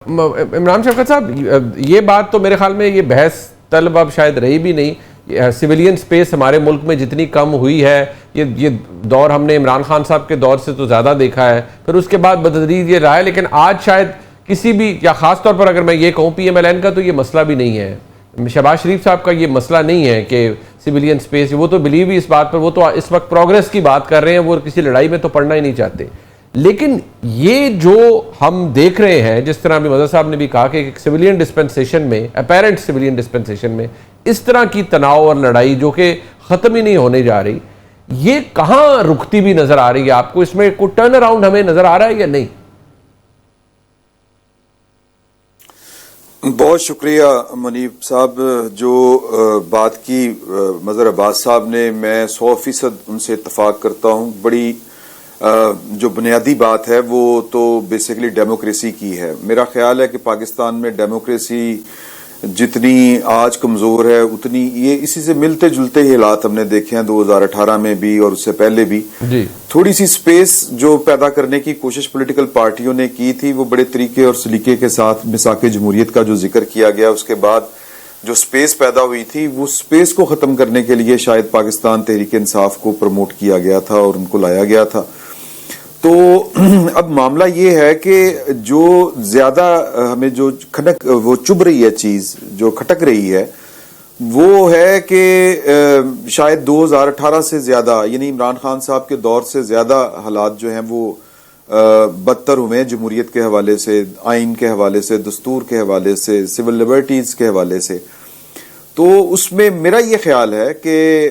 عمران شفقت صاحب، یہ بات تو میرے خیال میں یہ بحث طلب اب شاید رہی بھی نہیں. سویلین سپیس ہمارے ملک میں جتنی کم ہوئی ہے، یہ دور ہم نے عمران خان صاحب کے دور سے تو زیادہ دیکھا ہے، پھر اس کے بعد بتدریج یہ رہا ہے. لیکن آج شاید کسی بھی، یا خاص طور پر اگر میں یہ کہوں پی ایم ایل این کا، تو یہ مسئلہ بھی نہیں ہے. شہباز شریف صاحب کا یہ مسئلہ نہیں ہے کہ سویلین سپیس، وہ تو بلیو ہی اس بات پر، وہ تو اس وقت پروگریس کی بات کر رہے ہیں، وہ کسی لڑائی میں تو پڑھنا ہی نہیں چاہتے. لیکن یہ جو ہم دیکھ رہے ہیں، جس طرح بھی مظہر صاحب نے بھی کہا کہ ایک سویلین ڈسپنسیشن میں، اپیرنٹ سویلین ڈسپنسیشن میں اس طرح کی تناؤ اور لڑائی جو کہ ختم ہی نہیں ہونے جا رہی، یہ کہاں رکتی بھی نظر آ رہی ہے آپ کو؟ اس میں کوئی ٹرن اراؤنڈ ہمیں نظر آ رہا ہے یا نہیں؟ بہت شکریہ منیب صاحب. جو بات کی مظہر عباس صاحب نے، میں 100% ان سے اتفاق کرتا ہوں. بڑی جو بنیادی بات ہے وہ تو بیسیکلی ڈیموکریسی کی ہے. میرا خیال ہے کہ پاکستان میں ڈیموکریسی جتنی آج کمزور ہے، اتنی یہ اسی سے ملتے جلتے ہی حالات ہم نے دیکھے ہیں 2018 میں بھی اور اس سے پہلے بھی. تھوڑی سی سپیس جو پیدا کرنے کی کوشش پولیٹیکل پارٹیوں نے کی تھی، وہ بڑے طریقے اور سلیقے کے ساتھ میثاق جمہوریت کا جو ذکر کیا گیا، اس کے بعد جو سپیس پیدا ہوئی تھی، وہ سپیس کو ختم کرنے کے لیے شاید پاکستان تحریک انصاف کو پروموٹ کیا گیا تھا اور ان کو لایا گیا تھا. تو اب معاملہ یہ ہے کہ جو زیادہ ہمیں جو وہ چبھ رہی ہے چیز، جو کھٹک رہی ہے، وہ ہے کہ شاید 2018 سے زیادہ، یعنی عمران خان صاحب کے دور سے زیادہ حالات جو ہیں وہ بدتر ہوئے ہیں جمہوریت کے حوالے سے، آئین کے حوالے سے، دستور کے حوالے سے، سول لبرٹیز کے حوالے سے. تو اس میں میرا یہ خیال ہے کہ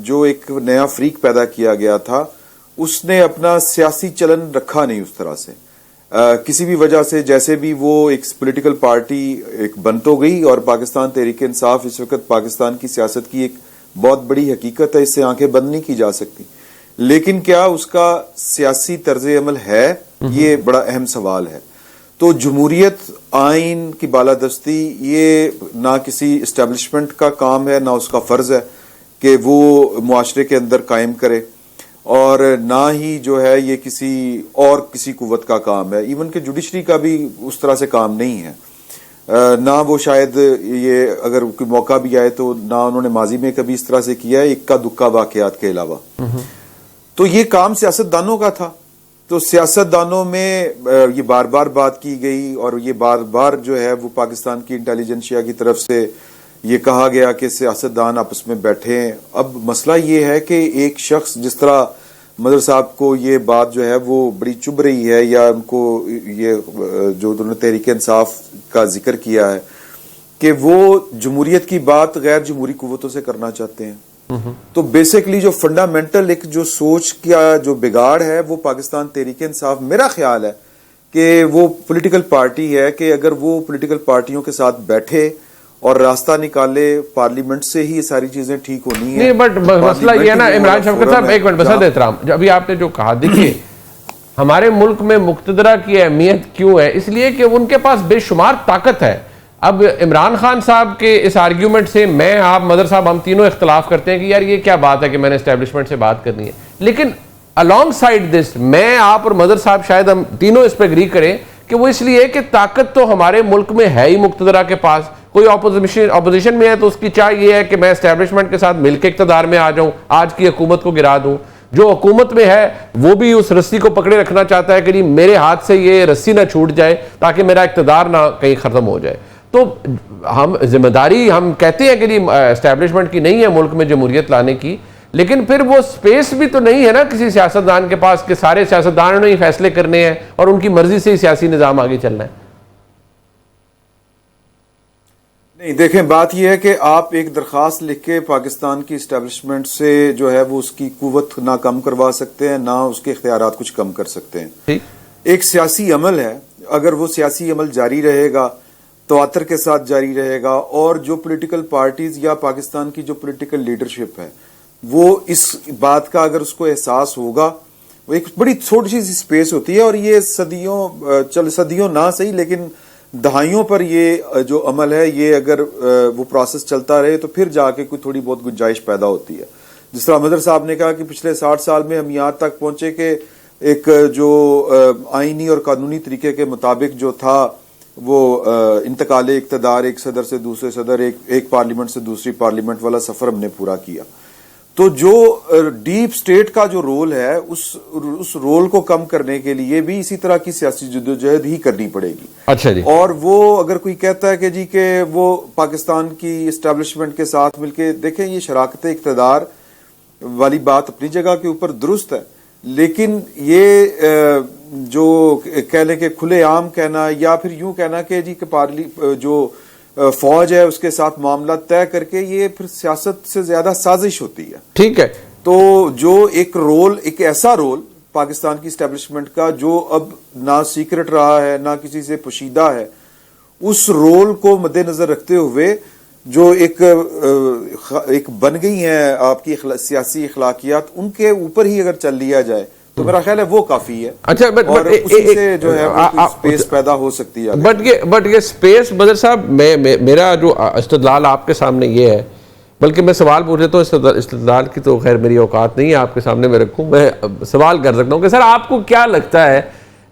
جو ایک نیا فریق پیدا کیا گیا تھا، اس نے اپنا سیاسی چلن رکھا نہیں اس طرح سے، کسی بھی وجہ سے. جیسے بھی وہ ایک پولیٹیکل پارٹی ایک بن تو گئی، اور پاکستان تحریک انصاف اس وقت پاکستان کی سیاست کی ایک بہت بڑی حقیقت ہے، اس سے آنکھیں بند نہیں کی جا سکتی. لیکن کیا اس کا سیاسی طرز عمل ہے؟ یہ بڑا اہم سوال ہے. تو جمہوریت، آئین کی بالادستی، یہ نہ کسی اسٹیبلشمنٹ کا کام ہے، نہ اس کا فرض ہے کہ وہ معاشرے کے اندر قائم کرے، اور نہ ہی جو ہے یہ کسی قوت کا کام ہے. ایون کہ جوڈیشری کا بھی اس طرح سے کام نہیں ہے. نہ وہ شاید یہ اگر کوئی موقع بھی آئے تو نہ انہوں نے ماضی میں کبھی اس طرح سے کیا ہے، اکا دکا واقعات کے علاوہ. تو یہ کام سیاست دانوں کا تھا. تو سیاست دانوں میں یہ بار بار بات کی گئی، اور یہ بار بار جو ہے وہ پاکستان کی انٹیلیجنسیا کی طرف سے یہ کہا گیا کہ سیاست دان آپس میں بیٹھے ہیں. اب مسئلہ یہ ہے کہ ایک شخص، جس طرح مظہر صاحب کو یہ بات جو ہے وہ بڑی چبھ رہی ہے، یا ان کو یہ جو انہوں نے تحریک انصاف کا ذکر کیا ہے کہ وہ جمہوریت کی بات غیر جمہوری قوتوں سے کرنا چاہتے ہیں. تو بیسیکلی جو فنڈامنٹل ایک جو سوچ کا جو بگاڑ ہے، وہ پاکستان تحریک انصاف، میرا خیال ہے کہ وہ پولیٹیکل پارٹی ہے کہ اگر وہ پولیٹیکل پارٹیوں کے ساتھ بیٹھے اور راستہ نکالے، پارلیمنٹ سے ہی یہ ساری چیزیں ٹھیک ہونی ہیں. نہیں، بٹ مسئلہ یہ ہے نا عمران شفقت صاحب، ایک منٹ بسد احترام، ابھی آپ نے جو کہا، دیکھیے ہمارے ملک میں مقتدرہ کی اہمیت کیوں ہے؟ اس لیے کہ ان کے پاس بے شمار طاقت ہے. اب عمران خان صاحب کے اس آرگیومنٹ سے میں، آپ، مظہر صاحب، ہم تینوں اختلاف کرتے ہیں کہ یار یہ کیا بات ہے کہ میں نے اسٹیبلشمنٹ سے بات کرنی ہے. لیکن along side this، میں، آپ اور مظہر صاحب شاید ہم تینوں اس پہ اگری کریں کہ وہ اس لیے کہ طاقت تو ہمارے ملک میں ہے ہی مقتدرہ کے پاس. کوئی اپوزیشن میں ہے تو اس کی چاہ یہ ہے کہ میں اسٹیبلشمنٹ کے ساتھ مل کے اقتدار میں آ جاؤں، آج کی حکومت کو گرا دوں. جو حکومت میں ہے وہ بھی اس رسی کو پکڑے رکھنا چاہتا ہے کہ نہیں، میرے ہاتھ سے یہ رسی نہ چھوٹ جائے تاکہ میرا اقتدار نہ کہیں ختم ہو جائے. تو ہم ذمہ داری ہم کہتے ہیں کہ نہیں اسٹیبلشمنٹ کی نہیں ہے ملک میں جمہوریت لانے کی، لیکن پھر وہ سپیس بھی تو نہیں ہے نا کسی سیاستدان کے پاس کہ سارے سیاستدانوں نے ہی فیصلے کرنے ہیں اور ان کی مرضی سے ہی سیاسی نظام آگے چلنا ہے. نہیں، دیکھیں، بات یہ ہے کہ آپ ایک درخواست لکھ کے پاکستان کی اسٹیبلشمنٹ سے جو ہے وہ اس کی قوت نہ کم کروا سکتے ہیں، نہ اس کے اختیارات کچھ کم کر سکتے ہیں. ایک سیاسی عمل ہے، اگر وہ سیاسی عمل جاری رہے گا، تواتر کے ساتھ جاری رہے گا، اور جو پولیٹیکل پارٹیز یا پاکستان کی جو پولیٹیکل لیڈرشپ ہے وہ اس بات کا اگر اس کو احساس ہوگا، وہ ایک بڑی چھوٹی سی سپیس ہوتی ہے، اور یہ صدیوں نہ صحیح لیکن دہائیوں پر یہ جو عمل ہے، یہ اگر وہ پروسیس چلتا رہے تو پھر جا کے کوئی تھوڑی بہت گنجائش پیدا ہوتی ہے. جس طرح مظہر صاحب نے کہا کہ پچھلے 60 سال میں ہم یہاں تک پہنچے کہ ایک جو آئینی اور قانونی طریقے کے مطابق جو تھا وہ انتقال اقتدار ایک صدر سے دوسرے صدر، ایک پارلیمنٹ سے دوسری پارلیمنٹ والا سفر ہم نے پورا کیا. تو جو ڈیپ سٹیٹ کا جو رول ہے اس رول کو کم کرنے کے لیے بھی اسی طرح کی سیاسی جدوجہد ہی کرنی پڑے گی. اچھا جی. اور وہ اگر کوئی کہتا ہے کہ جی کہ وہ پاکستان کی اسٹیبلشمنٹ کے ساتھ مل کے، دیکھیں یہ شراکت اقتدار والی بات اپنی جگہ کے اوپر درست ہے، لیکن یہ جو کہہ لیں کہ کھلے عام کہنا یا پھر یوں کہنا کہ جی کہ جو فوج ہے اس کے ساتھ معاملہ طے کر کے، یہ پھر سیاست سے زیادہ سازش ہوتی ہے. ٹھیک ہے. تو جو ایک ایسا رول پاکستان کی اسٹیبلشمنٹ کا جو اب نہ سیکرٹ رہا ہے نہ کسی سے پوشیدہ ہے، اس رول کو مد نظر رکھتے ہوئے جو ایک بن گئی ہیں آپ کی سیاسی اخلاقیات، ان کے اوپر ہی اگر چل لیا جائے تو میرا خیال ہے وہ کافی ہے. اچھا، اور اسی سے جو ہے سپیس پیدا ہو سکتی ہے. بٹ یہ سپیس بدر صاحب، میرا جو استدلال آپ کے سامنے یہ ہے، بلکہ میں سوال پوچھ لیتا ہوں، استدلال کی تو خیر میری اوقات نہیں ہے آپ کے سامنے میں رکھوں، میں سوال کر سکتا ہوں کہ سر آپ کو کیا لگتا ہے،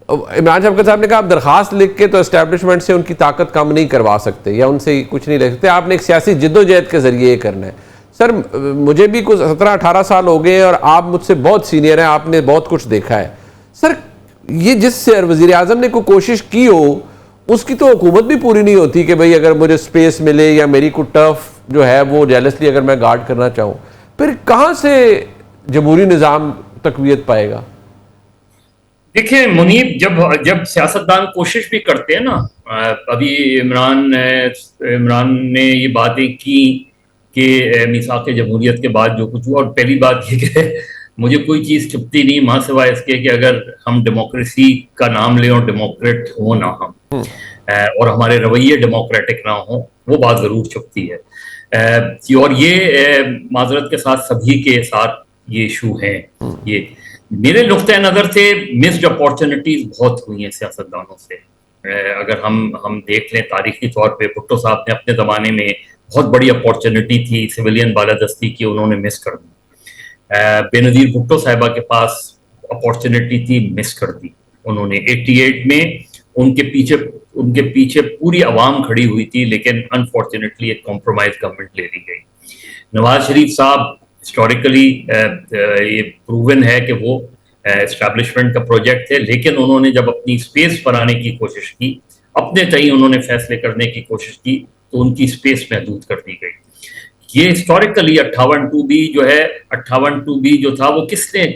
عمران شوکت صاحب نے کہا آپ درخواست لکھ کے تو اسٹیبلشمنٹ سے ان کی طاقت کم نہیں کروا سکتے یا ان سے کچھ نہیں لے سکتے، آپ نے ایک سیاسی جدوجہد کے ذریعے یہ کرنا ہے. سر مجھے بھی کچھ 17-18 سال ہو گئے ہیں اور آپ مجھ سے بہت سینئر ہیں، آپ نے بہت کچھ دیکھا ہے. سر یہ جس سے وزیر اعظم نے کوئی کوشش کی ہو اس کی تو حکومت بھی پوری نہیں ہوتی کہ بھئی اگر مجھے سپیس ملے یا میری کوئی ٹرف جو ہے وہ جیلسلی اگر میں گارڈ کرنا چاہوں، پھر کہاں سے جمہوری نظام تقویت پائے گا؟ دیکھیں منیب، جب سیاستدان کوشش بھی کرتے ہیں نا، ابھی عمران نے یہ باتیں کی کہ میثاق جمہوریت کے بعد جو کچھ ہوا، اور پہلی بات یہ کہ مجھے کوئی چیز چھپتی نہیں ماں سوائے اس کے کہ اگر ہم ڈیموکریسی کا نام لیں اور ڈیموکریٹ ہوں نہ ہم، اور ہمارے رویے ڈیموکریٹک نہ ہوں، وہ بات ضرور چھپتی ہے. اور یہ معذرت کے ساتھ سبھی کے ساتھ یہ ایشو ہیں. یہ میرے نقطۂ نظر سے مسڈ اپارچونٹیز بہت ہوئی ہیں سیاستدانوں سے. اگر ہم دیکھ لیں تاریخی طور پہ، بھٹو صاحب نے اپنے زمانے میں بہت بڑی اپارچونٹی تھی سویلین بالادستی کی، انہوں نے مس کر دی. بے نظیر بھٹو صاحبہ کے پاس اپارچونٹی تھی، مس کر دی انہوں نے. 88 میں ان کے پیچھے پوری عوام کھڑی ہوئی تھی، لیکن انفارچونیٹلی ایک کمپرومائز گورنمنٹ لے لی گئی. نواز شریف صاحب ہسٹوریکلی یہ پروون ہے کہ وہ اسٹیبلشمنٹ کا پروجیکٹ تھے، لیکن انہوں نے جب اپنی اسپیس بنانے کی کوشش کی، اپنے تئیں انہوں نے فیصلے کرنے کی کوشش کی، تو ان کی اسپیس محدود کر دی گئی. یہ ہسٹوریکلی 58(2)B جو ہے، 58(2)B جو تھا وہ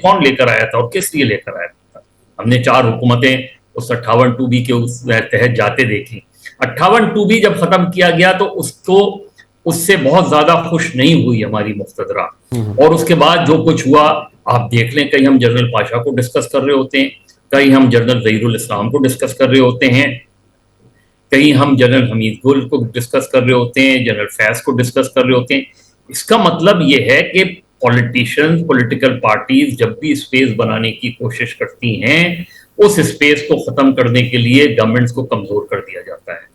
کون لے کر آیا تھا اور کس لیے لے کر آیا تھا؟ ہم نے 4 حکومتیں اس 58(2)B کے تحت جاتے دیکھی. 58(2)B جب ختم کیا گیا تو اس سے بہت زیادہ خوش نہیں ہوئی ہماری مقتدرہ. اور اس کے بعد جو کچھ ہوا آپ دیکھ لیں، کہیں ہم جنرل پاشا کو ڈسکس کر رہے ہوتے ہیں، کہیں ہم جنرل ظہیر الاسلام کو ڈسکس کر رہے ہوتے ہیں، کہیں ہم جنرل حمید گل کو ڈسکس کر رہے ہوتے ہیں، جنرل فیض کو ڈسکس کر رہے ہوتے ہیں. اس کا مطلب یہ ہے کہ پولیٹیشنز، پولیٹیکل پارٹیز جب بھی اسپیس بنانے کی کوشش کرتی ہیں، اس اسپیس کو ختم کرنے کے لیے گورنمنٹس کو کمزور کر دیا جاتا ہے.